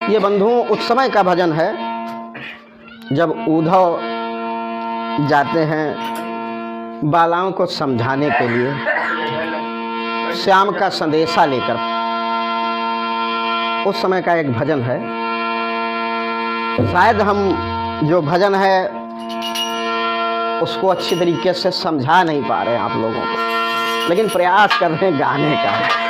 ये बंधुओं उस समय का भजन है जब उद्धव जाते हैं बालाओं को समझाने के लिए श्याम का संदेशा लेकर। उस समय का एक भजन है। शायद हम जो भजन है उसको अच्छी तरीके से समझा नहीं पा रहे हैं आप लोगों को, लेकिन प्रयास कर रहे हैं गाने का।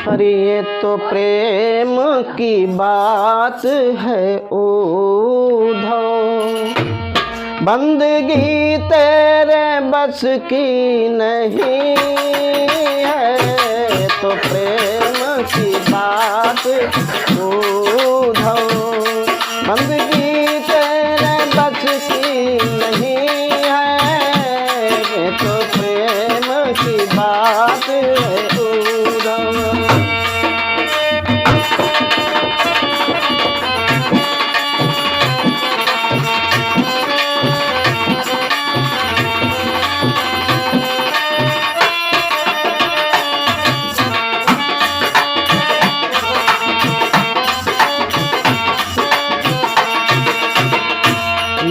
अरे ये तो प्रेम की बात है उद्धव, बंदगी तेरे बस की नहीं है। तो प्रेम की बात उद्धव, बंदगी तेरे बस की नहीं है। तो प्रेम की बात है उद्धव।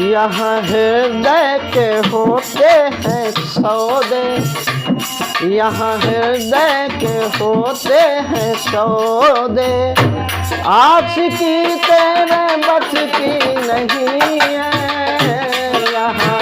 यहाँ हृदय के होते हैं सौदे, यहाँ हृदय के होते हैं सौदे। आशिकी तेरे बस की नहीं है यहाँ।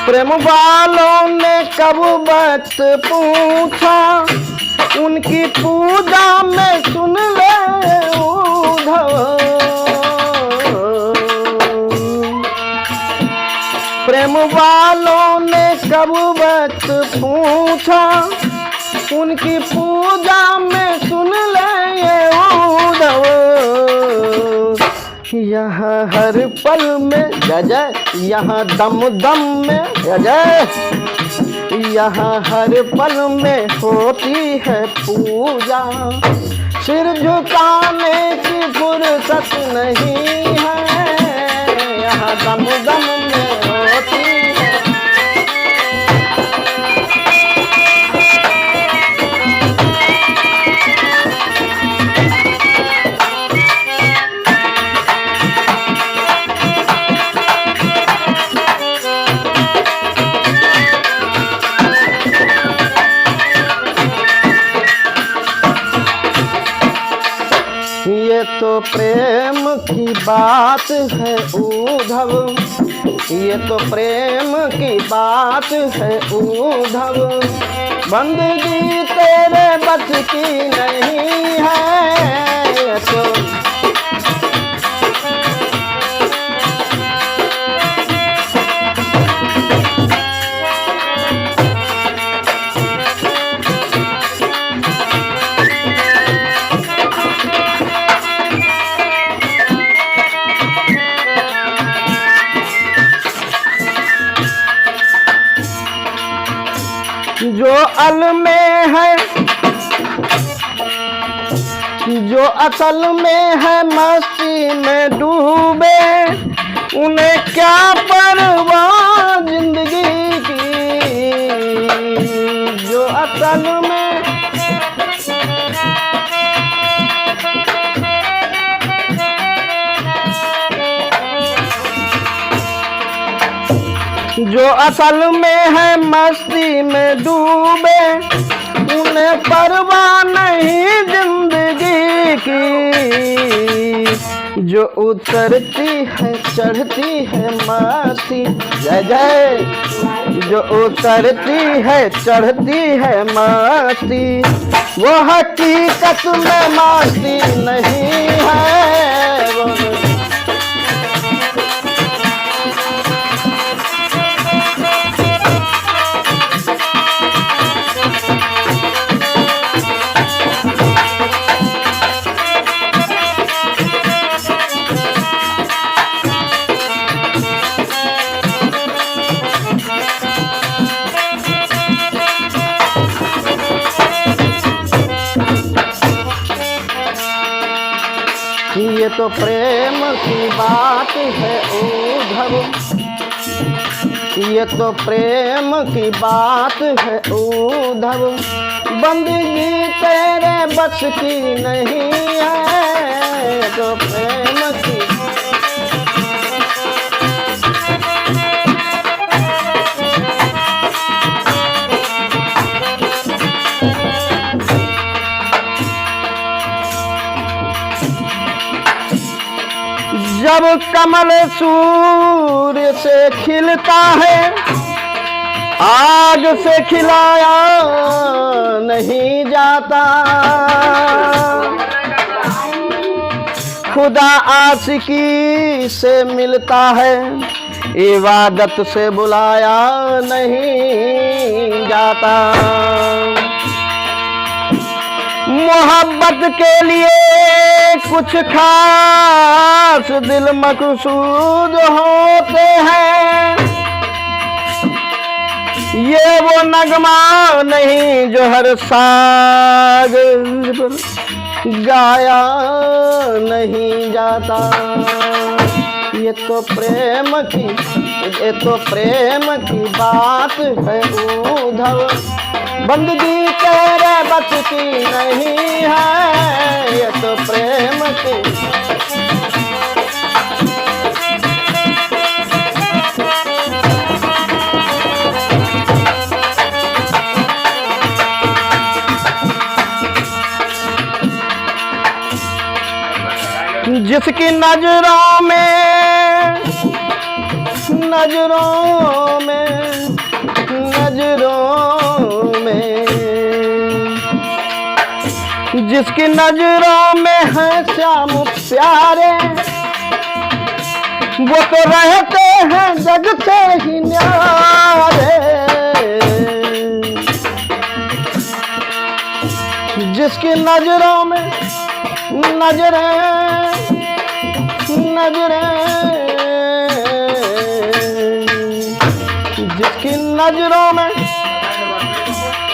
प्रेम वालों ने कब वक्त पूछा, उनकी पूजा में सुन ले उद्धव। प्रेम वालों ने कब वक्त पूछा, उनकी पूजा में सुन ले उद्धव। यहाँ हर पल में जय जय, यहाँ दम दम में जय जय। यहाँ हर पल में होती है पूजा, सिर झुकाने की फुर्सत नहीं है। यहाँ दम दम में होती है। ये तो प्रेम की बात है उद्धव, ये तो प्रेम की बात है उद्धव। बंदगी तेरे बस की नहीं है। तो जो अल में है, जो असल में है मस्ती में डूबे, उन्हें क्या परवाह जिंदगी की। जो असल में जो असल में है मस्ती में डूबे, उन्हें परवाह नहीं जिंदगी की। जो उतरती है चढ़ती है मस्ती जय जय, जो उतरती है चढ़ती है मस्ती, वो हकीकत में मस्ती नहीं है। ये तो प्रेम की बात है उद्धव, ये तो प्रेम की बात है उद्धव, बंदगी तेरे बस की नहीं है, ये तो प्रेम की। जब कमल सूर्य से खिलता है, आग से खिलाया नहीं जाता, खुदा आशिकी से मिलता है, इबादत से बुलाया नहीं जाता। मोहब्बत के लिए कुछ खास दिल मकसूद होते हैं, ये वो नगमा नहीं जो हर साग पर गाया नहीं जाता। ये तो प्रेम की बात है उद्धव, बंदगी तेरे बस की नहीं है, ये तो प्रेम की। जिसकी नजरों में जिसकी नजरों में है श्याम प्यारे, वो तो रहते हैं जग से ही न्यारे। जिसकी नजरों में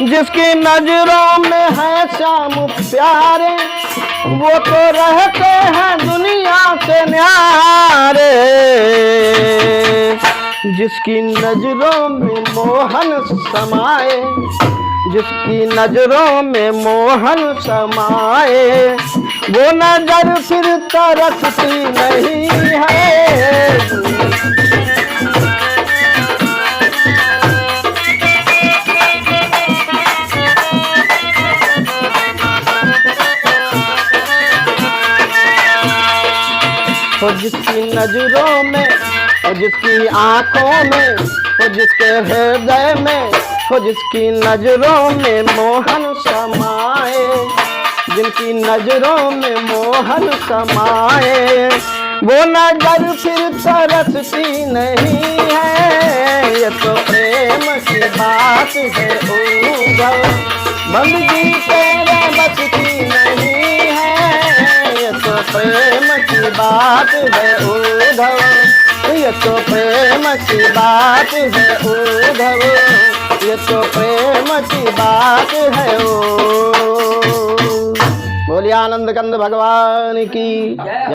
जिसकी नजरों में है श्याम प्यारे, वो तो रहते हैं दुनिया से न्यारे। जिसकी नजरों में मोहन समाए, जिसकी नजरों में मोहन समाए, वो नजर फिर तरसती नहीं है। और जिसकी नजरों में और जिसकी आंखों में और जिसके हृदय में और जिसकी नजरों में मोहन समाए, जिनकी नजरों में मोहन समाए, वो नजर फिर तरसती नहीं है। ये तो प्रेम की बात है उद्धव, बंदगी तेरे बस की नहीं है। ये तो प्रेम की बात है उद्धव, ये तो प्रेम की बात है उद्धव, ये तो प्रेम की बात है ओ। बोलिए आनंद कंद भगवान की।